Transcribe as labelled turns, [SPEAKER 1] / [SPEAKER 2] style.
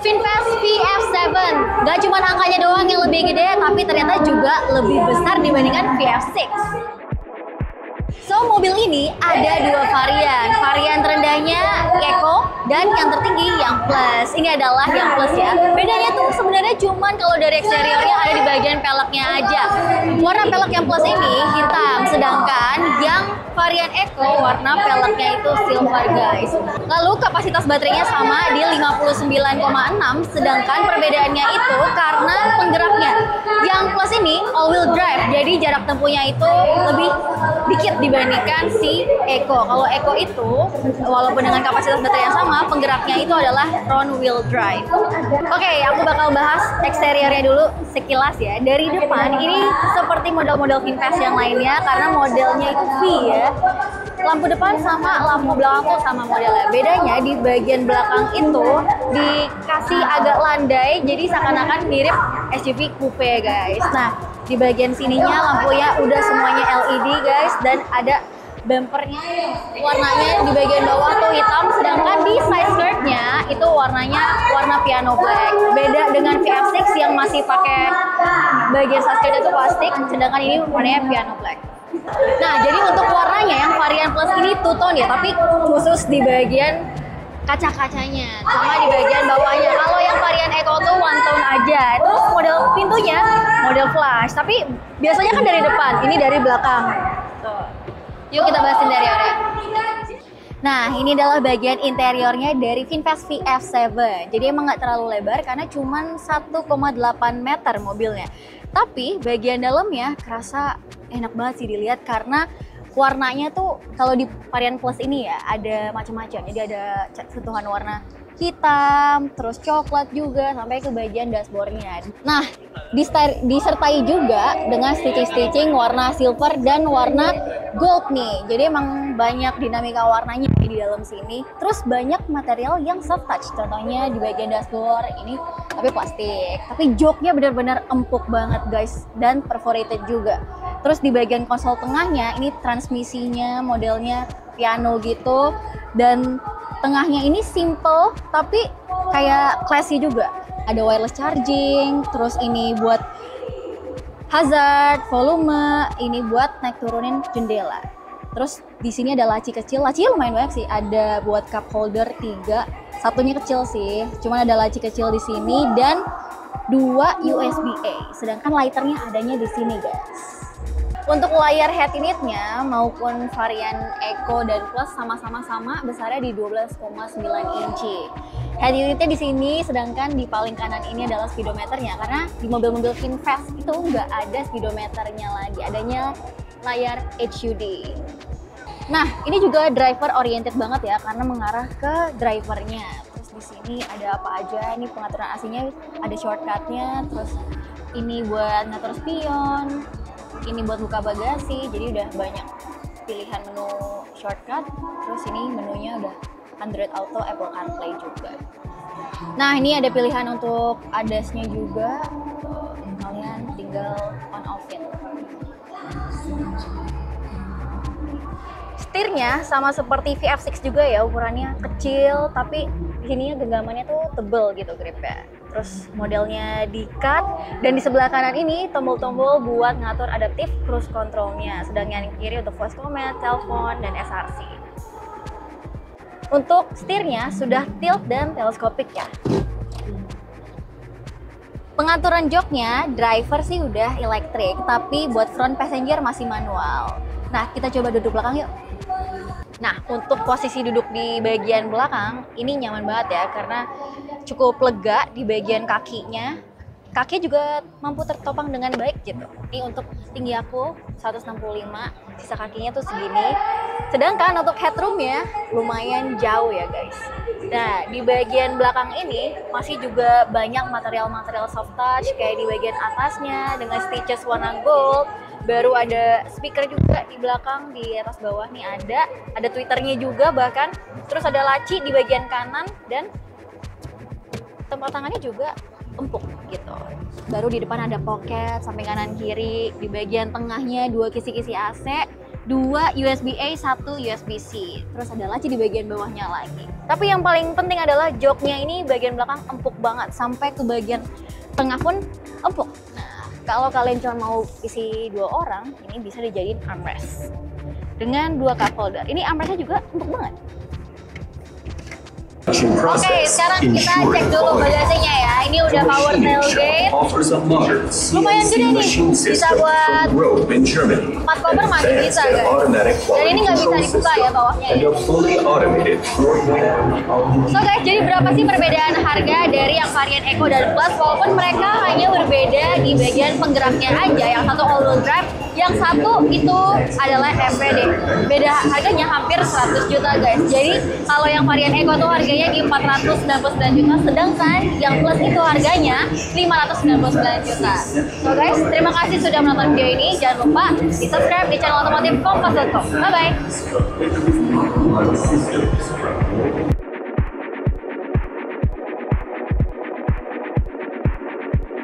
[SPEAKER 1] VinFast VF7, gak cuma angkanya doang yang lebih gede, tapi ternyata juga lebih besar dibandingkan VF6. So, mobil ini ada dua varian. Varian terendahnya Eco dan yang tertinggi yang Plus. Ini adalah yang Plus ya. Bedanya tuh sebenarnya cuman kalau dari eksteriornya ada di bagian peleknya aja. Warna pelek yang Plus ini hitam, sedangkan yang varian Eco warna peleknya itu silver guys. Lalu kapasitas baterainya sama di 59,6, sedangkan perbedaannya itu karena penggeraknya. Yang Plus ini all wheel drive, jadi jarak tempuhnya itu lebih dikit dibandingkan si Eco. Kalau Eco itu walaupun dengan kapasitas baterai yang sama, penggeraknya itu adalah front wheel drive. Oke, aku bakal bahas eksteriornya dulu sekilas ya. Dari depan ini seperti model-model VinFast yang lainnya karena modelnya itu V ya. Lampu depan sama, lampu belakang tuh sama modelnya. Bedanya di bagian belakang itu dikasih agak landai, jadi seakan-akan mirip SUV coupe guys. Nah, di bagian sininya lampunya udah semuanya LED guys, dan ada bumpernya warnanya di bagian bawah tuh hitam, sedangkan di side skirtnya itu warnanya warna piano black. Beda dengan VF6 yang masih pakai bagian side skirt itu plastik, sedangkan ini warnanya piano black. Nah, jadi untuk warnanya yang varian Plus ini two tone ya, tapi khusus di bagian kaca-kacanya sama di bagian bawahnya. Kalau yang varian Eco tuh one tone aja. Terus model pintunya model flash, tapi biasanya kan dari depan, ini dari belakang. Tuh. Yuk kita bahas interiornya. Nah, ini adalah bagian interiornya dari VinFast VF7. Jadi emang nggak terlalu lebar karena cuma 1,8 meter mobilnya. Tapi bagian dalamnya kerasa enak banget sih dilihat karena warnanya tuh kalau di varian Plus ini ya ada macam-macam. Jadi ada sentuhan warna hitam, terus coklat juga sampai ke bagian dashboardnya. Nah, disertai juga dengan stitching-stitching warna silver dan warna gold nih. Jadi emang banyak dinamika warnanya di dalam sini. Terus banyak material yang soft touch. Contohnya di bagian dashboard ini tapi plastik. Tapi joknya benar-benar empuk banget guys, dan perforated juga. Terus di bagian konsol tengahnya ini transmisinya modelnya piano gitu, dan tengahnya ini simple tapi kayak classy juga. Ada wireless charging, terus ini buat hazard, volume, ini buat naik turunin jendela. Terus di sini ada laci kecil, lacinya lumayan banyak sih. Ada buat cup holder 3, satunya kecil sih. Cuman ada laci kecil di sini dan 2 USB-A. Sedangkan lighternya adanya di sini guys. Untuk layar head unitnya maupun varian Eco dan Plus sama-sama sama besarnya di 12,9 inci. Head unitnya di sini, sedangkan di paling kanan ini adalah speedometernya karena di mobil-mobil VinFast itu nggak ada speedometernya lagi, adanya layar HUD. Nah, ini juga driver oriented banget ya karena mengarah ke drivernya. Terus di sini ada apa aja? Ini pengaturan AC-nya, ada shortcutnya. Terus ini buat ngatur spion. Ini buat buka bagasi, jadi udah banyak pilihan menu shortcut. Terus ini menunya udah Android Auto, Apple CarPlay juga. Nah, ini ada pilihan untuk ADAS-nya juga. Kalian tinggal on-off-in. Setirnya sama seperti VF6 juga ya, ukurannya kecil, tapi di sini genggamannya tuh tebel gitu gripnya. Terus modelnya di-cut, dan di sebelah kanan ini tombol-tombol buat ngatur adaptif cruise control-nya. Sedangkan yang kiri untuk voice command, telepon, dan SRC. Untuk setirnya sudah tilt dan teleskopik ya. Pengaturan joknya, driver sih udah elektrik, tapi buat front passenger masih manual. Nah, kita coba duduk belakang yuk. Nah, untuk posisi duduk di bagian belakang, ini nyaman banget ya, karena cukup lega di bagian kakinya. Kaki juga mampu tertopang dengan baik gitu. Ini untuk tinggi aku 165, sisa kakinya tuh segini. Sedangkan untuk headroomnya lumayan jauh ya guys. Nah, di bagian belakang ini masih juga banyak material-material soft touch kayak di bagian atasnya dengan stitches warna gold. Baru ada speaker juga di belakang, di atas bawah nih ada tweeternya juga bahkan. Terus ada laci di bagian kanan dan tempat tangannya juga empuk gitu. Baru di depan ada pocket, samping kanan kiri, di bagian tengahnya 2 kisi-kisi AC, 2 USB-A, 1 USB-C. Terus ada laci di bagian bawahnya lagi. Tapi yang paling penting adalah joknya ini bagian belakang empuk banget, sampai ke bagian tengah pun empuk. Nah, kalau kalian cuma mau isi 2 orang, ini bisa dijadiin armrest dengan 2 cup holder. Ini armrestnya juga empuk banget. Oke, sekarang kita cek dulu bagasinya ya. Ini udah power tailgate. Lumayan gede nih, bisa buat 4 koper masih bisa guys. Dan ini nggak bisa dibuka ya bawahnya ya. So guys, jadi berapa sih perbedaan harga dari yang varian Eco dan Plus? Walaupun mereka hanya berbeda di bagian penggeraknya aja. Yang satu all-wheel drive, yang satu itu adalah MPD. Beda harganya hampir 100 juta guys. Jadi kalau yang varian Eco tuh harganya di 499 juta, sedangkan yang Plus itu harganya 599 juta. So guys, terima kasih sudah menonton video ini. Jangan lupa di subscribe di channel otomotif kompas.com. Bye bye.